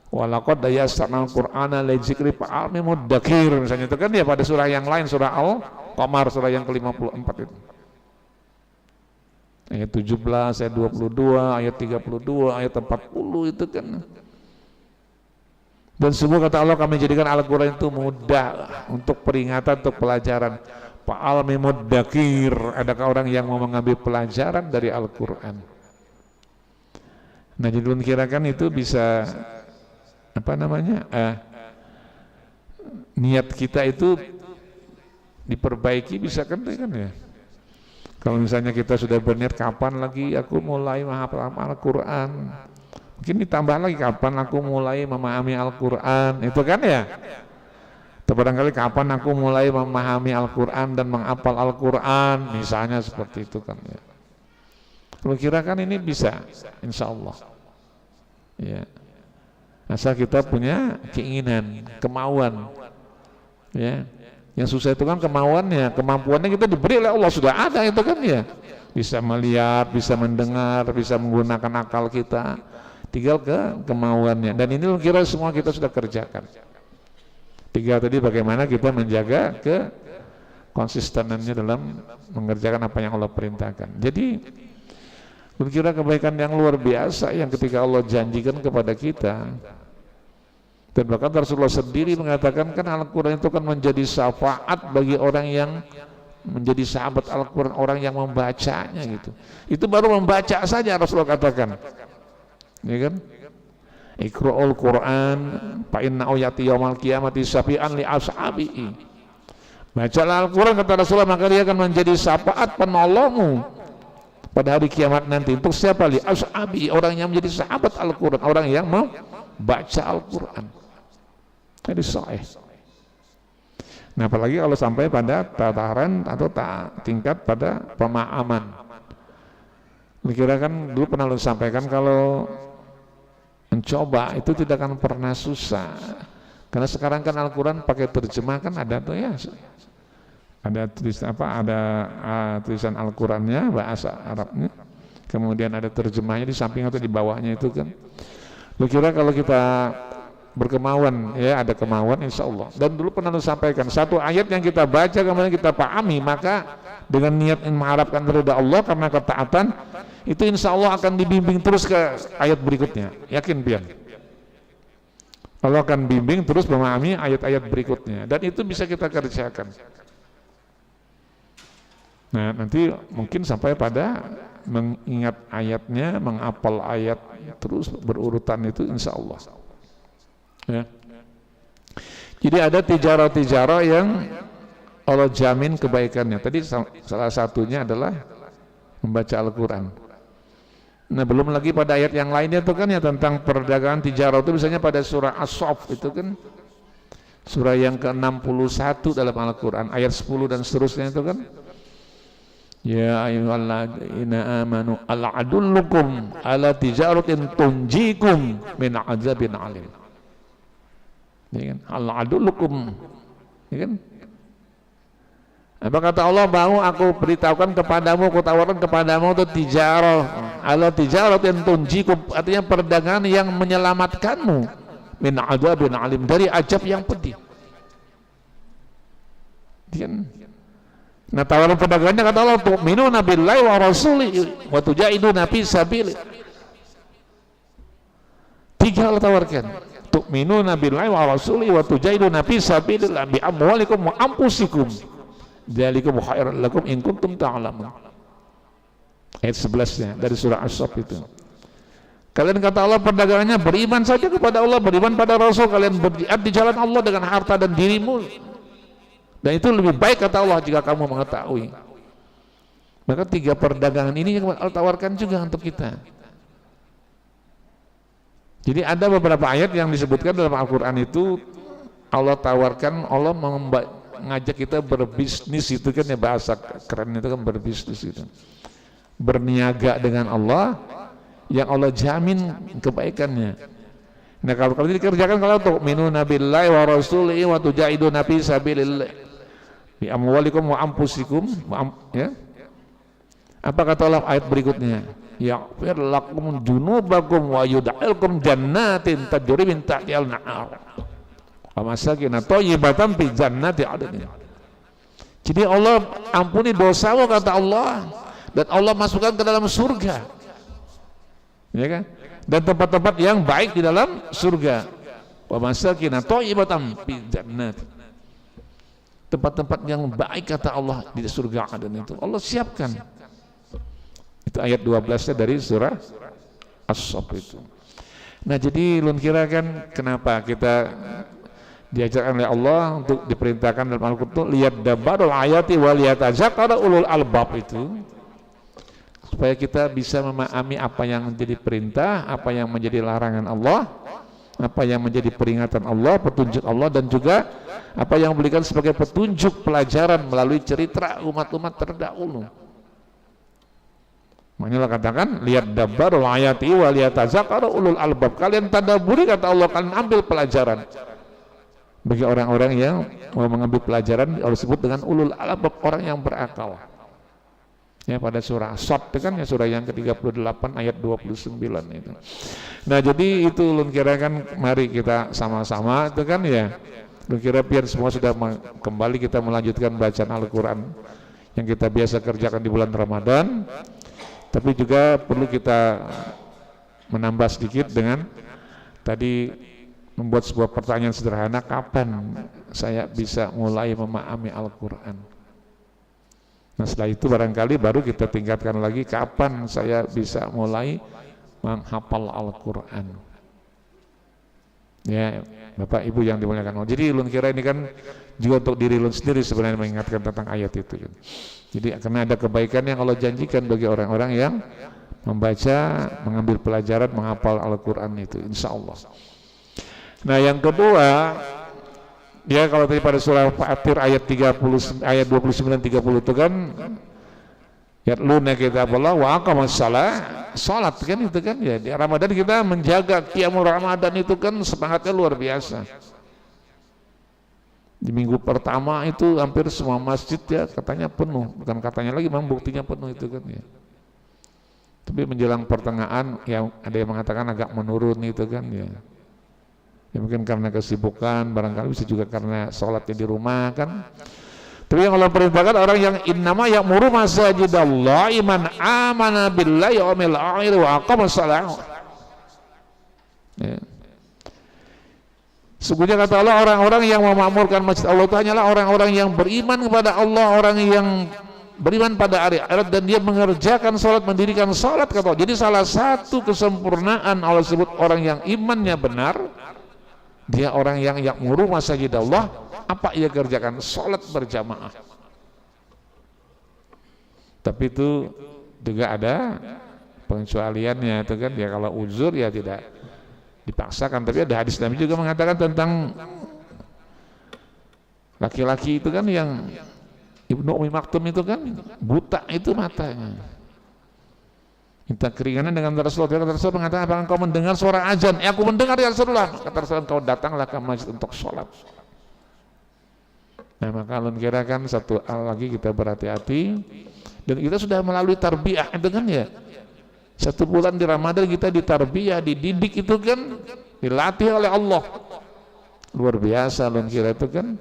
Walaqad yassarnal Qur'ana lidzikri fahal min muddakir, misalnya itu kan ya pada surah yang lain, surah Al-Qamar surah yang ke-54 itu. Ayat 17, ayat 22, ayat 32, ayat 40 itu kan. Dan semua kata Allah kami jadikan Al-Quran itu mudah untuk peringatan, untuk pelajaran. Fa'al min muddakir, adakah orang yang mau mengambil pelajaran dari Al-Quran? Nah, jadi kira-kira itu bisa apa namanya? Niat kita itu diperbaiki bisa kan ya? Kalau misalnya kita sudah berniat kapan lagi aku mulai menghafal Al-Quran, mungkin ditambah lagi kapan aku mulai memahami Al-Quran, itu kan ya? Atau barangkali kapan aku mulai memahami Al-Quran dan menghafal Al-Quran, misalnya seperti itu kan ya. Kalau kira kan ini bisa, insya Allah. Ya. Asal kita punya keinginan, kemauan, ya. Yang susah itu kan kemauannya, kemampuannya kita diberi oleh Allah, sudah ada itu kan ya. Bisa melihat, bisa mendengar, bisa menggunakan akal kita, tinggal ke kemauannya. Dan ini kira semua kita sudah kerjakan. Tinggal tadi bagaimana kita menjaga konsistenannya dalam mengerjakan apa yang Allah perintahkan. Jadi kira kebaikan yang luar biasa yang ketika Allah janjikan kepada kita. Dan bahkan Rasulullah sendiri mengatakan kan Al-Quran itu kan menjadi syafaat bagi orang yang menjadi sahabat Al-Quran, orang yang membacanya gitu. Itu baru membaca saja Rasulullah katakan, ya kan? Iqra'ul Quran fa innahu ya'ti yaumal qiyamati syafi'an li ashabihi. Bacalah Al-Quran kata Rasulullah, maka dia akan menjadi syafaat penolongmu pada hari kiamat nanti. Untuk siapa? Li ashabi, orang yang menjadi sahabat Al-Quran, orang yang membaca Al-Quran. Jadi sahih. Nah, apalagi kalau sampai pada tataran atau tingkat pada pemahaman. Kira kan dulu pernah lu sampaikan kalau mencoba itu tidak akan pernah susah. Karena sekarang kan Al-Quran pakai terjemah kan ada tuh ya. Ada tulisan apa? Ada tulisan Al-Qurannya bahasa Arabnya. Kemudian ada terjemahnya di samping atau di bawahnya itu kan. Lu kira kalau kita berkemauan, ya ada kemauan insya Allah. Dan dulu pernah sampaikan satu ayat yang kita baca kemudian kita pahami, maka dengan niat mengharapkan ridha Allah karena ketaatan itu insya Allah akan dibimbing terus ke ayat berikutnya. Yakin pian? Allah akan bimbing terus memahami ayat-ayat berikutnya dan itu bisa kita kerjakan. Nah, nanti mungkin sampai pada mengingat ayatnya, menghafal ayat terus berurutan itu insya Allah. Ya. Jadi ada tijarah-tijarah yang Allah jamin kebaikannya. Tadi salah satunya adalah membaca Al-Quran. Nah, belum lagi pada ayat yang lainnya itu kan ya tentang perdagangan tijarah itu, misalnya pada surah As-Saff itu kan surah yang ke-61 dalam Al-Quran ayat 10 dan seterusnya itu kan, ya ayyuhalladzina amanu ala adullukum ala tijaratin tunjikum min azabin alim. Ya kan? Allah adulukum, ya kan? Apa kata Allah, mau aku beritahukan kepadamu, aku tawarkan kepadamu itu tijarah, ala tijaratin tunjikum, artinya perdagangan yang menyelamatkanmu min adzabin alim, dari azab yang pedih. Ya kan? Nah, tawaran perdagangannya kata Allah, tu'minuna billahi wa rasulihi wa tujahiduna fi sabilihi. Tiga Allah tawarkan. Tu'minuna billahi wa rasulihi wa tujahiduna fi sabilillah bi amwalikum wa anfusikum dzalikum khairul lakum in kuntum ta'lamun. Ayat 11-nya dari surah As-Saff itu. Kalian kata Allah perdagangannya beriman saja kepada Allah, beriman pada Rasul, kalian berjihad di jalan Allah dengan harta dan dirimu. Dan itu lebih baik kata Allah jika kamu mengetahui. Maka tiga perdagangan ini yang Allah tawarkan juga untuk kita. Jadi ada beberapa ayat yang disebutkan dalam Al-Quran itu Allah tawarkan, Allah mengajak kita berbisnis, itu kan ya bahasa keren itu kan, berbisnis itu, berniaga dengan Allah yang Allah jamin kebaikannya. Nah, kalau kalian dikerjakan, kalau tu'minuna billahi wa rasulihi wa tujahiduna fi sabilillah bi amwalikum wa anfusikum, ya. Apa kata Allah ayat berikutnya? yaghfir lakum junubakum wa yudkhilkum jannatin tajri min tahtiha al-anhar wa masakin thayyibatan fi jannati adnin. Jadi Allah ampuni dosamu kata Allah, dan Allah masukkan ke dalam surga, ya kan? Dan tempat-tempat yang baik di dalam surga. Wa masakin thayyibatan fi jannati, tempat-tempat yang baik kata Allah di surga Aden itu Allah siapkan. Itu ayat 12-nya dari surah As-Saff itu. Nah, jadi ulun kira kan kenapa kita diajarkan oleh Allah untuk diperintahkan dalam Al-Qur'an lihat dabarul ayati wa liyatazakkaru ulul albab itu, supaya kita bisa memahami apa yang menjadi perintah, apa yang menjadi larangan Allah, apa yang menjadi peringatan Allah, petunjuk Allah, dan juga apa yang memberikan sebagai petunjuk pelajaran melalui cerita umat-umat terdahulu. Makanya katakan lihat dabarul ayati wa liyatazakkaru ulul albab, kalian tadabburi kata Allah, kalian ambil pelajaran. Bagi orang-orang yang mau mengambil pelajaran Allah sebut dengan ulul albab, orang yang berakal. Ya, pada surah As-Saff itu kan ya, surah yang ke-38 ayat 29 itu. Nah, jadi itu ulun kira kan mari kita sama-sama itu kan ya. Ulun kira biar semua sudah kembali kita melanjutkan bacaan Al-Qur'an yang kita biasa kerjakan di bulan Ramadan. Tapi juga perlu kita menambah sedikit dengan tadi membuat sebuah pertanyaan sederhana, kapan saya bisa mulai memahami Al-Qur'an? Nah, setelah itu barangkali baru kita tingkatkan lagi, kapan saya bisa mulai menghafal Al-Qur'an. Ya, Bapak Ibu yang dimuliakan Allah. Jadi ulun kira ini kan juga untuk diri ulun sendiri sebenarnya mengingatkan tentang ayat itu. Jadi karena ada kebaikan yang Allah janjikan bagi orang-orang yang membaca, mengambil pelajaran, menghafal Al-Qur'an itu, insya Allah. Nah, yang kedua, ya kalau tadi pada surah Fatir ayat 30 ayat 29-30 itu kan yatluna kitaballah wa aqamus shalah, salat kan itu kan ya. Di Ramadan kita menjaga qiyamul Ramadan itu kan semangatnya luar biasa. Di minggu pertama itu hampir semua masjid ya katanya penuh, bukan katanya lagi, memang buktinya penuh itu kan ya. Tapi menjelang pertengahan yang ada yang mengatakan agak menurun itu kan ya. Ya mungkin karena kesibukan, barangkali bisa juga karena sholatnya di rumah kan. Tapi yang Allah perintahkan orang yang innama ya'muru masajidallahi man amana billahi wa yawmil akhir wa aqamas shalah. Ya. Sesungguhnya kata Allah, orang-orang yang memakmurkan masjid Allah itu hanyalah orang-orang yang beriman kepada Allah, orang yang beriman pada hari akhirat, dan dia mengerjakan sholat, mendirikan sholat kata Allah. Jadi salah satu kesempurnaan Allah sebut orang yang imannya benar, dia orang yang ya'muru masajidallah, apa ia kerjakan? Sholat berjamaah. Tapi itu juga ada pengecualiannya itu kan ya, kalau uzur ya tidak dipaksakan. Tapi ada hadis Nabi juga mengatakan tentang laki-laki itu kan yang Ibnu Ummi Maktum itu kan buta itu matanya, minta keringanan dengan Rasulullah. Kata Rasulullah mengatakan, apakah engkau mendengar suara azan? Aku mendengar ya Rasulullah. Kata Rasulullah, engkau datanglah ke masjid untuk sholat. Nah, maka ulun kira kan satu hal lagi kita berhati-hati, dan kita sudah melalui tarbiyah itu kan ya. 1 bulan di Ramadan kita ditarbiyah, dididik itu kan, dilatih oleh Allah. Luar biasa ulun kira itu kan,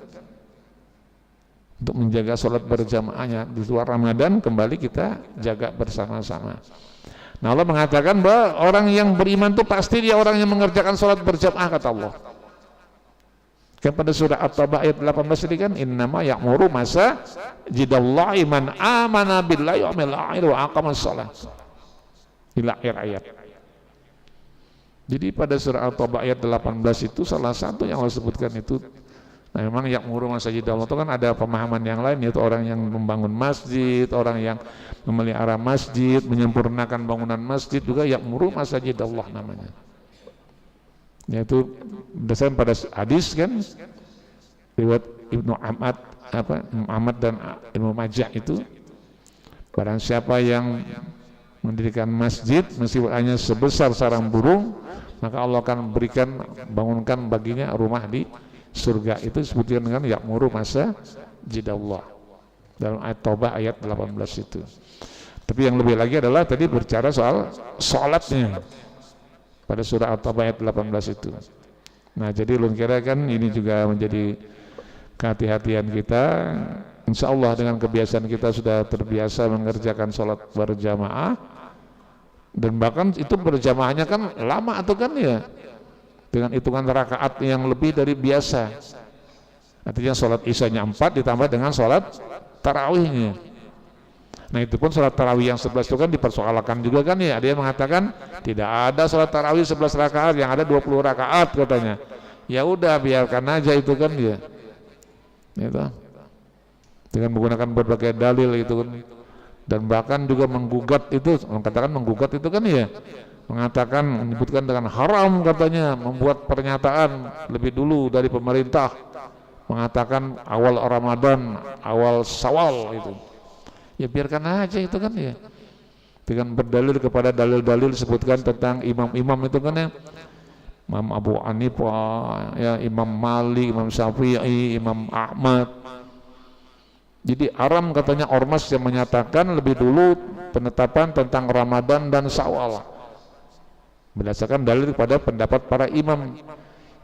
untuk menjaga sholat berjamaahnya di luar Ramadan kembali kita jaga bersama-sama. Nah, Allah mengatakan bahwa orang yang beriman itu pasti dia orang yang mengerjakan sholat berjamaah kata Allah. Kan pada surah At-Taubah ayat 18 ini kan innama ya'muru masajidallahi man amana billahi wa yawmil akhir wa aqamas shalah. Ila akhir ayat. Jadi pada surah At-Taubah ayat 18 itu salah satu yang Allah sebutkan itu. Nah, memang ya'muru masajidallah itu kan ada pemahaman yang lain, yaitu orang yang membangun masjid, orang yang memelihara masjid, menyempurnakan bangunan masjid juga ya'muru masajidallah namanya. Yaitu berdasarkan pada hadis kan riwayat Ibnu Ahmad dan Ibnu Majah itu, barang siapa yang mendirikan masjid meskipun hanya sebesar sarang burung, maka Allah akan bangunkan baginya rumah di surga. Itu disebutkan dengan ya'muru masajidallah dalam ayat Taubah ayat 18 itu. Tapi yang lebih lagi adalah tadi berbicara soal sholatnya pada surah At-Taubah ayat 18 itu. Nah, jadi ulun kira kan ini juga menjadi kehati-hatian kita. Insya Allah dengan kebiasaan kita sudah terbiasa mengerjakan sholat berjamaah, dan bahkan itu berjamaahnya kan lama atau kan ya, dengan hitungan rakaat yang lebih dari biasa. Artinya sholat isyanya 4 ditambah dengan sholat tarawihnya. Nah itu pun sholat tarawih yang 11 itu kan dipersoalkan juga kan ya. Ada yang mengatakan tidak ada sholat tarawih 11 rakaat, yang ada 20 rakaat katanya. Ya udah biarkan aja itu kan ya. Gitu. Dengan menggunakan berbagai dalil itu kan. Dan bahkan juga menggugat itu, mengatakan menggugat itu kan ya, mengatakan menyebutkan dengan haram katanya, membuat pernyataan lebih dulu dari pemerintah, mengatakan awal Ramadan, awal Syawal itu. Ya biarkan aja itu kan ya, dengan berdalil kepada dalil-dalil disebutkan tentang imam-imam itu kan ya, Imam Abu Hanifah, ya Imam Malik, Imam Syafi'i, Imam Ahmad. Jadi haram katanya ormas yang menyatakan lebih dulu penetapan tentang Ramadan dan Syawal berdasarkan dalil pada pendapat para imam.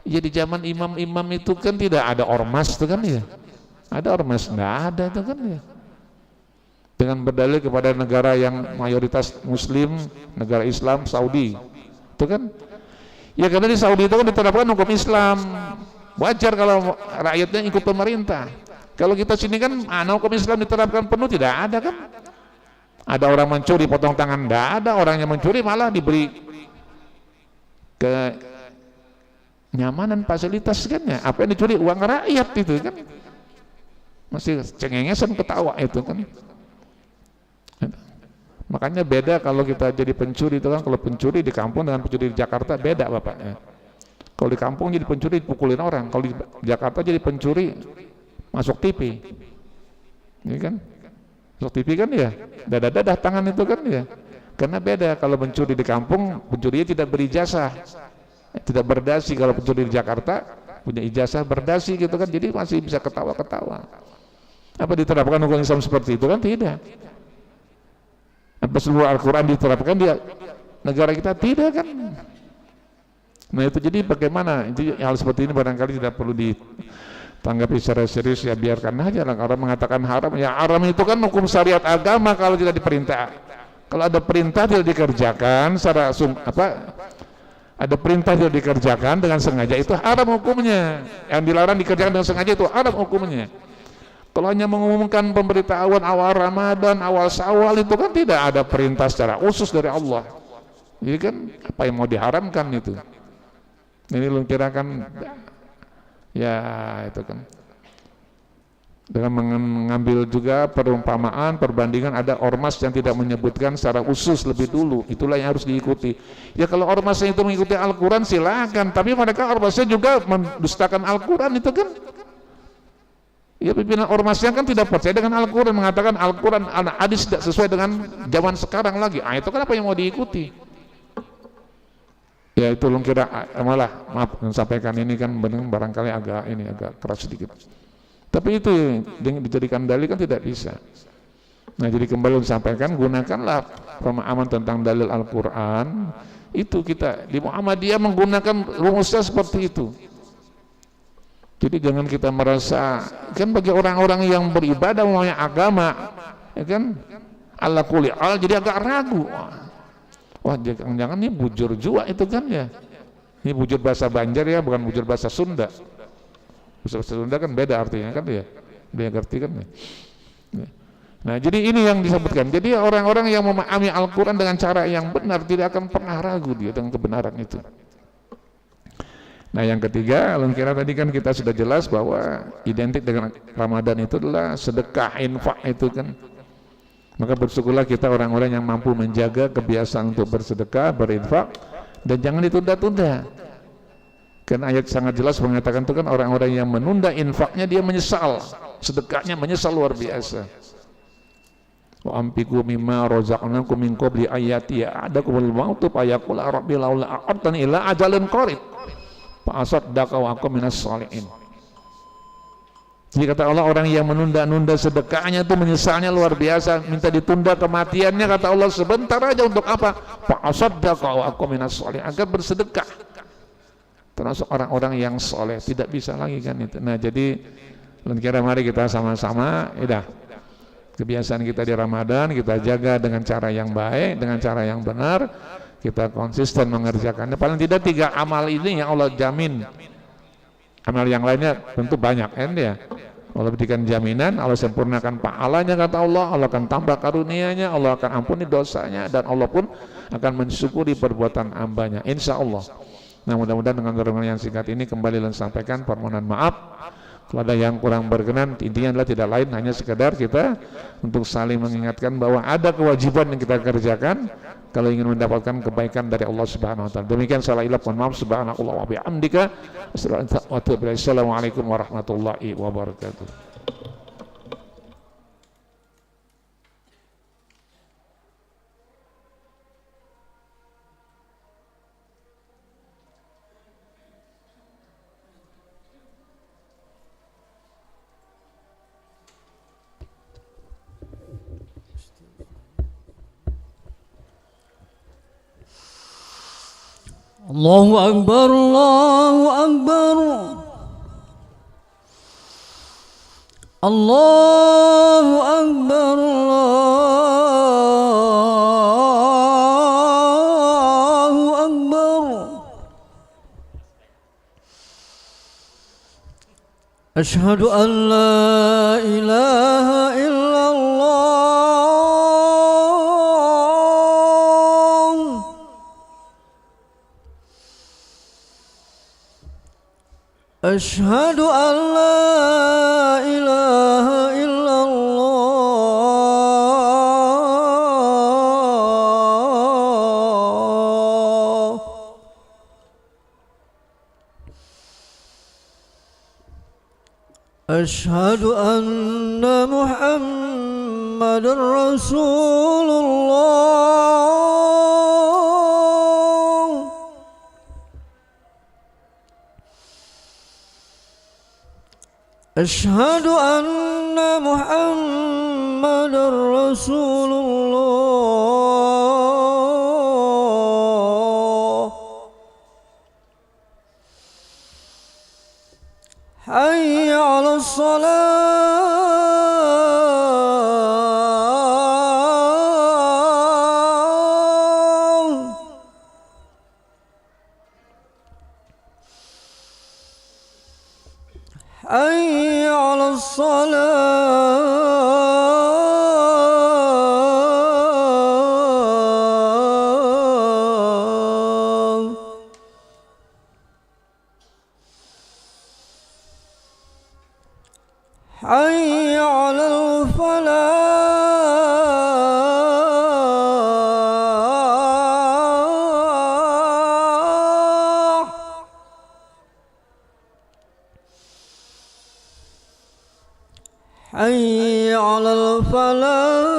Ya di zaman imam-imam itu kan tidak ada ormas itu kan ya, ada ormas? Nggak ada itu kan ya. Dengan berdalil kepada negara yang mayoritas muslim, negara Islam, Saudi itu kan ya, karena di Saudi itu kan diterapkan hukum Islam, wajar kalau rakyatnya ikut pemerintah. Kalau kita sini kan hukum Islam diterapkan penuh, tidak ada kan. Ada orang mencuri potong tangan, tidak ada. Orang yang mencuri malah diberi kenyamanan fasilitas kan ya. Apa yang dicuri? Uang rakyat itu kan. Masih cengengesan ketawa itu kan. Makanya beda kalau kita jadi pencuri itu kan. Kalau pencuri di kampung dengan pencuri di Jakarta beda Bapak ya. Kalau di kampung jadi pencuri dipukulin orang, kalau di Jakarta jadi pencuri masuk TV, ini kan masuk TV kan ya, dadah tangan itu kan ya. Karena beda kalau mencuri di kampung, pencurinya tidak berijazah, tidak berdasi. Kalau pencuri di Jakarta punya ijazah berdasi gitu kan, jadi masih bisa ketawa-ketawa. Apa diterapkan hukum Islam seperti itu kan? Tidak. Apa seluruh Al-Quran diterapkan di negara kita? Tidak kan. Nah itu jadi bagaimana? Itu hal seperti ini barangkali tidak perlu ditanggapi secara serius, ya biarkan aja lah. Orang mengatakan haram, ya haram itu kan hukum syariat agama kalau tidak diperintah. Kalau ada perintah tidak dikerjakan secara ada perintah tidak dikerjakan dengan sengaja, itu haram hukumnya. Yang dilarang dikerjakan dengan sengaja itu haram hukumnya. Kalau hanya mengumumkan pemberitahuan awal Ramadan, awal Syawal itu kan tidak ada perintah secara khusus dari Allah. Jadi kan apa yang mau diharamkan itu? Ini lu kirakan ya itu kan. Dengan mengambil juga perumpamaan, perbandingan, ada ormas yang tidak menyebutkan secara khusus lebih dulu, itulah yang harus diikuti. Ya kalau ormasnya itu mengikuti Al-Quran silakan, tapi mereka ormasnya juga mendustakan Al-Quran itu kan. Ya pimpinan ormasnya kan tidak percaya dengan Al-Quran, mengatakan Al-Quran, hadis tidak sesuai dengan zaman sekarang lagi. Itu kan apa yang mau diikuti? Ya itu lu kira malah maaf sampaikan ini kan barangkali agak keras sedikit. Tapi itu dijadikan dalil kan tidak bisa. Nah jadi kembali disampaikan, gunakanlah pemahaman tentang dalil Al-Quran. Itu kita di Muhammadiyah menggunakan rumusnya seperti itu. Jadi jangan kita merasa, kan bagi orang-orang yang beribadah mempunyai agama, ya kan, ala kulli hal jadi agak ragu. Wah jangan-jangan ini bujur jua itu kan ya. Ini bujur bahasa Banjar ya, bukan bujur bahasa Sunda. Bahasa Sunda kan beda artinya kan ya, dia ngerti kan ya. Nah jadi ini yang disebutkan. Jadi orang-orang yang memahami Al-Quran dengan cara yang benar tidak akan pernah ragu dia dengan kebenaran itu. Nah yang ketiga, kira tadi kan kita sudah jelas bahwa identik dengan Ramadan itu adalah sedekah, infak itu kan. Maka bersyukurlah kita orang-orang yang mampu menjaga kebiasaan untuk bersedekah, berinfak, dan jangan ditunda-tunda. Karena ayat sangat jelas mengatakan itu kan orang-orang yang menunda infaknya dia menyesal, sedekahnya menyesal luar biasa. Wa ampiku mimma razaqnakum min qabli ayati adakumul mautu fayaqul rabbi laula aqartani ila ajalin qarib fa asaddaqa wa aqum minas shalihin. Jadi kata Allah, orang yang menunda-nunda sedekahnya itu menyesalnya luar biasa, minta ditunda kematiannya, kata Allah, sebentar aja untuk apa? Fa'asaddaqa wa aku minas sholihin, agar bersedekah. Termasuk orang-orang yang soleh, tidak bisa lagi kan itu. Nah jadi kira mari kita sama-sama, kebiasaan kita di Ramadan kita jaga dengan cara yang baik, dengan cara yang benar, kita konsisten mengerjakannya. Paling tidak 3 amal ini yang Allah jamin. Amal yang lainnya tentu banyak kan ya. Allah berikan jaminan, Allah sempurnakan pahalanya kata Allah, Allah akan tambah karunia-Nya, Allah akan ampuni dosanya, dan Allah pun akan mensyukuri perbuatan hambanya, insya Allah. Nah mudah-mudahan dengan dorongan yang singkat ini kembali dan sampaikan permohonan maaf kalau ada yang kurang berkenan. Intinya adalah tidak lain hanya sekedar kita untuk saling mengingatkan bahwa ada kewajiban yang kita kerjakan kalau ingin mendapatkan kebaikan dari Allah Subhanahu wa taala. Demikian salah ilaf, mohon maaf. Subhanallah wa bihamdika, assalamualaikum warahmatullahi wabarakatuh. Allahu Akbar, Allahu Akbar, Allahu Akbar, Allahu Akbar. Ashhadu an la ilaha illallah. Ashhadu an la ilaha illallah. Ashhadu anna Muhammadan Rasulullah. أشهد أن محمد رسول الله. حي على الصلاة. حي على الصلاة. حي على الفلاح. حي على الفلاح.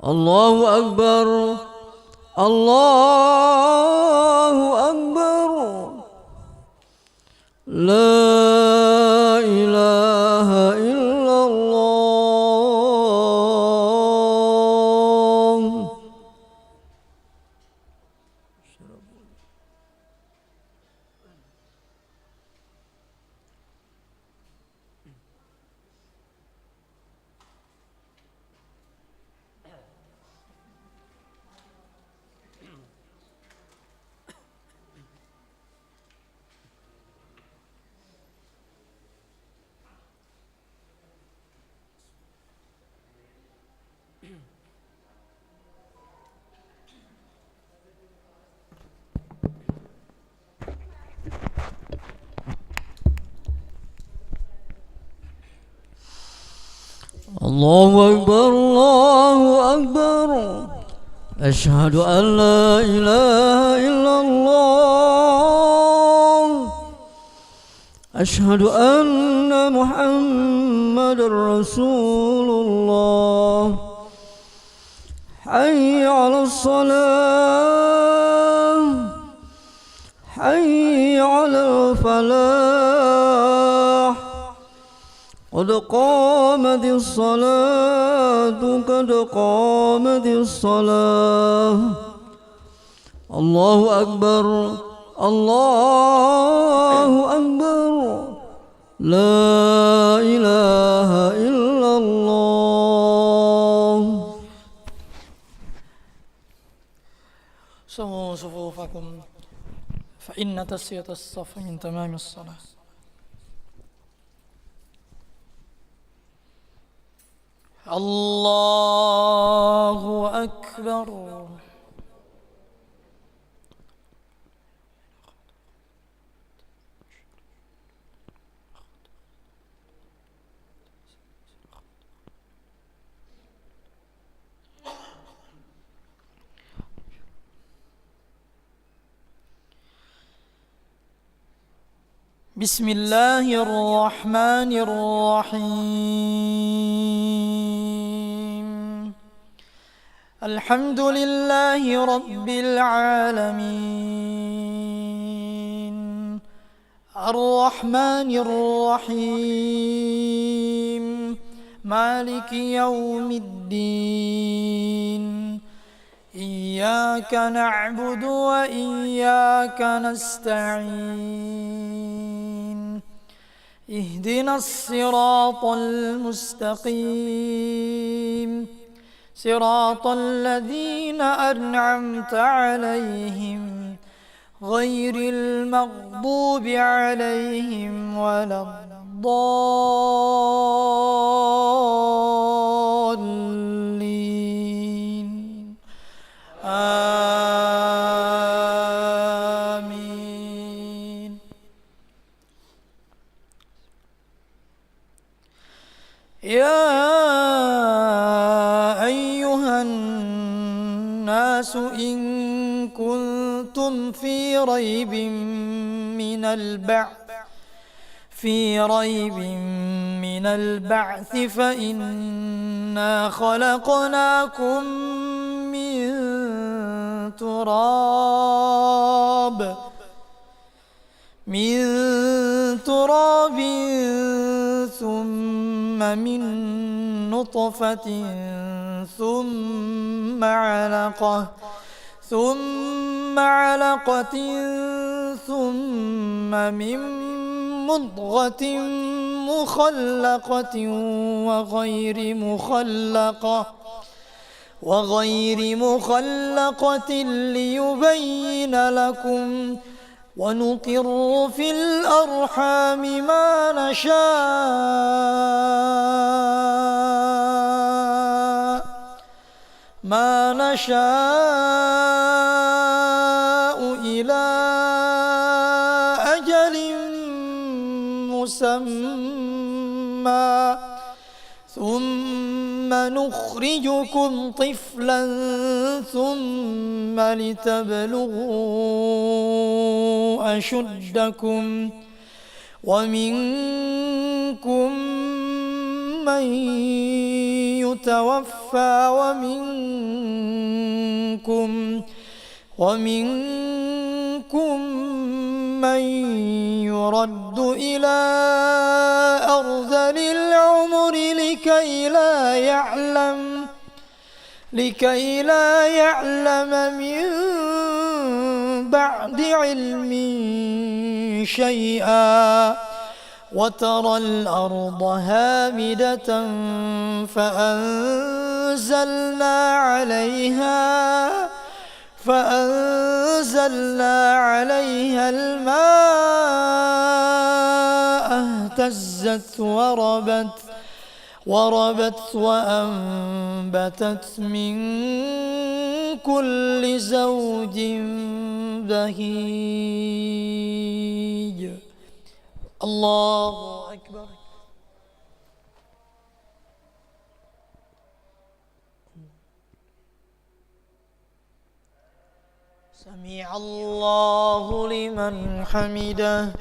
الله أكبر، الله أكبر، لا إله إلا الله. الله أكبر، الله أكبر. أشهد أن لا إله إلا الله. أشهد أن محمد رسول الله. حي على الصلاة حي على الفلاح قد قامت الصلاة قد قامت الصلاة الله أكبر الله أكبر لا إله إلا الله. سووا صفوفكم فإن تسوية الصف من تمام الصلاة. الله أكبر. بسم الله الرحمن الرحيم. الحمد لله رب العالمين الرحمن الرحيم مالك يوم الدين إياك نعبد وإياك نستعين اهدنا الصراط المستقيم صراط الذين أنعمت عليهم غير المغضوب عليهم ولا الضالين آمين. يا أيها الناس إن كنتم في ريب من البعث فإنا خلقناكم من تراب ثم من نطفة ثم علقة ثم من مضغة مخلقة وغير مخلقة ليبين لكم ونقر في الأرحام ما نشاء إلى أجل مسمى ثم نخرجكم طفلا ثم لتبلغوا أشدكم ومنكم من يتوفى ومنكم من يرد إلى أرذل العمر لكي لا يعلم من بعد علم شيئا وترى الأرض هامدة فأنزلنا عليها الماء اهتزت وربت وأنبتت من كل زوج بهيج. الله أكبر. سمع الله لمن حمده.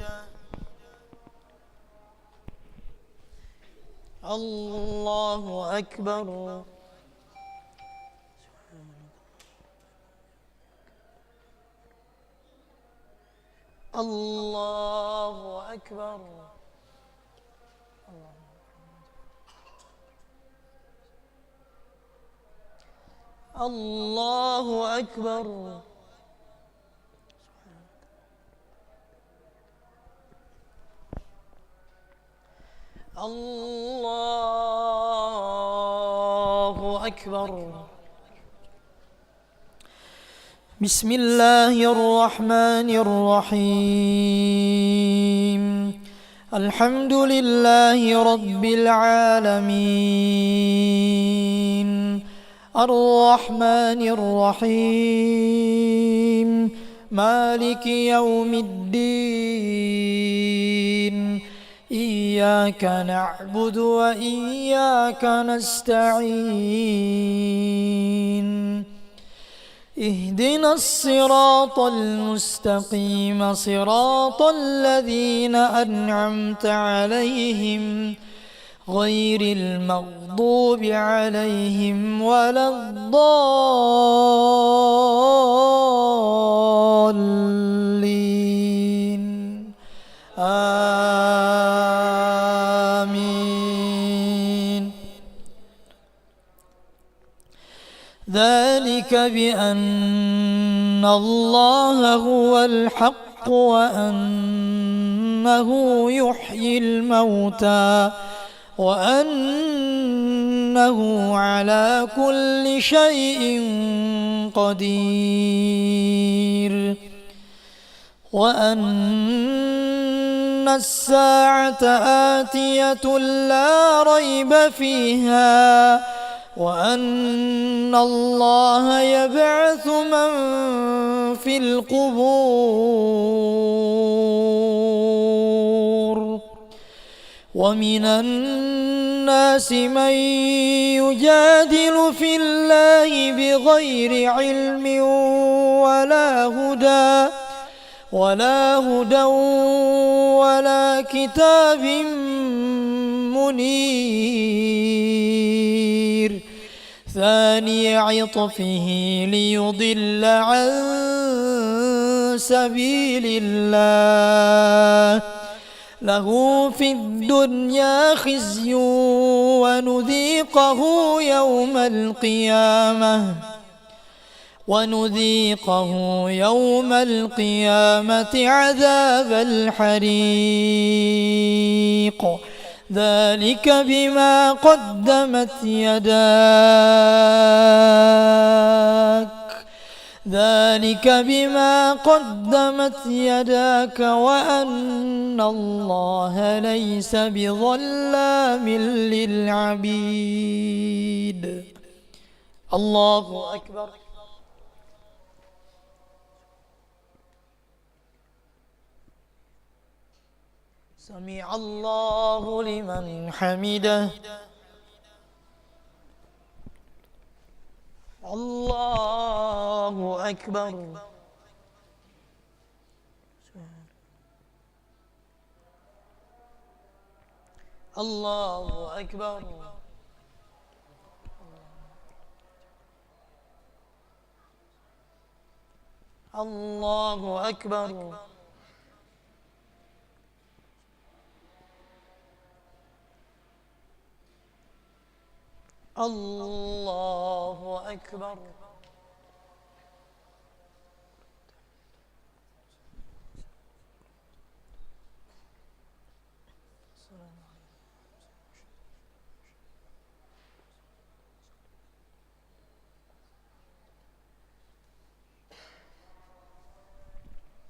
الله أكبر. الله أكبر. الله أكبر. الله أكبر. بسم الله الرحمن الرحيم. الحمد لله رب العالمين. الرحمن الرحيم. مالك يوم الدين. إياك نعبد وإياك نستعين. اهدنا الصراط المستقيم صراط الذين أنعمت عليهم غير المغضوب عليهم ولا الضالين. آمين. ذلك بأن الله هو الحق وأنه يحيي الموتى وأنه على كل شيء قدير وأن الساعة آتية لا ريب فيها وأن الله يبعث من في القبور ومن الناس من يجادل في الله بغير علم ولا هدى ولا كتاب منير. ثاني عطفه ليضل عن سبيل الله له في الدنيا خزي ونذيقه يوم القيامة عذاب الحريق. ذلك بما قدمت يداك وأن الله ليس بظلام للعبيد. الله أكبر. سمع الله لمن حمده. الله أكبر. الله أكبر. الله أكبر. الله أكبر. الله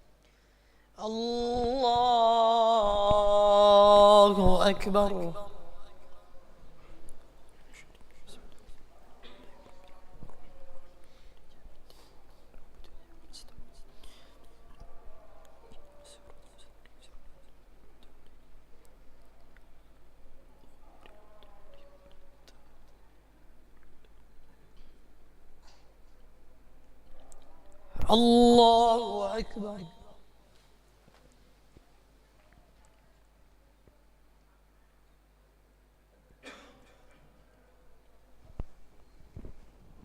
أكبر. الله أكبر.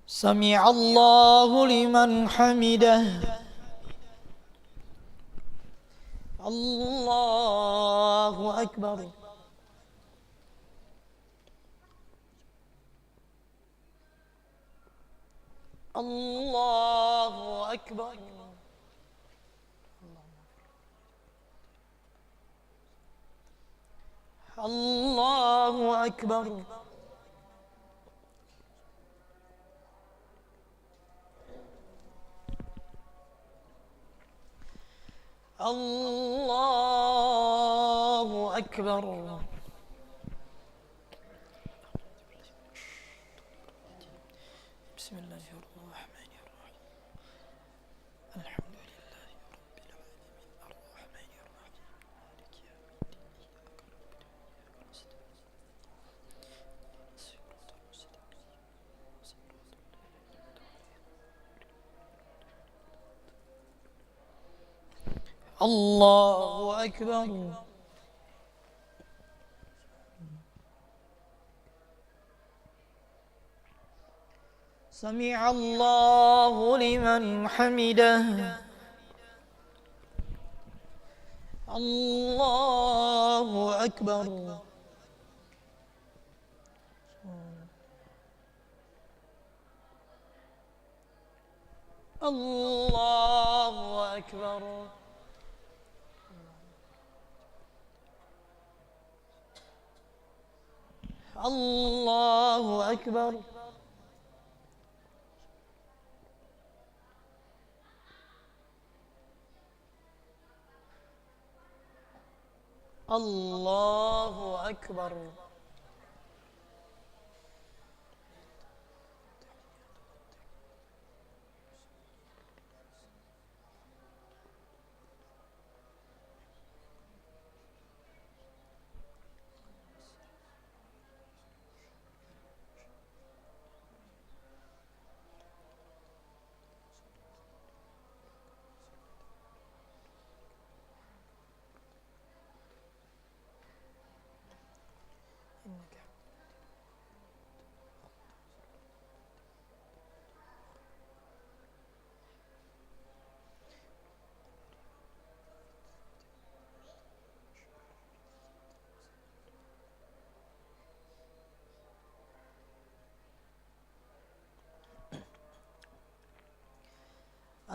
سمع الله لمن حمده. الله أكبر. الله أكبر. الله أكبر. الله أكبر. بسم الله الرحمن الرحيم. الحمد لله رب العالمين الرحمن الرحيم مالك يوم الدين إياك نعبد وإياك نستعين الله أكبر. سمع الله لمن حمده. الله أكبر. الله أكبر. الله أكبر. الله أكبر.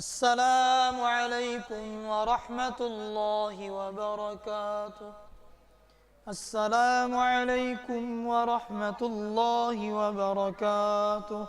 السلام عليكم ورحمة الله وبركاته. السلام عليكم ورحمة الله وبركاته.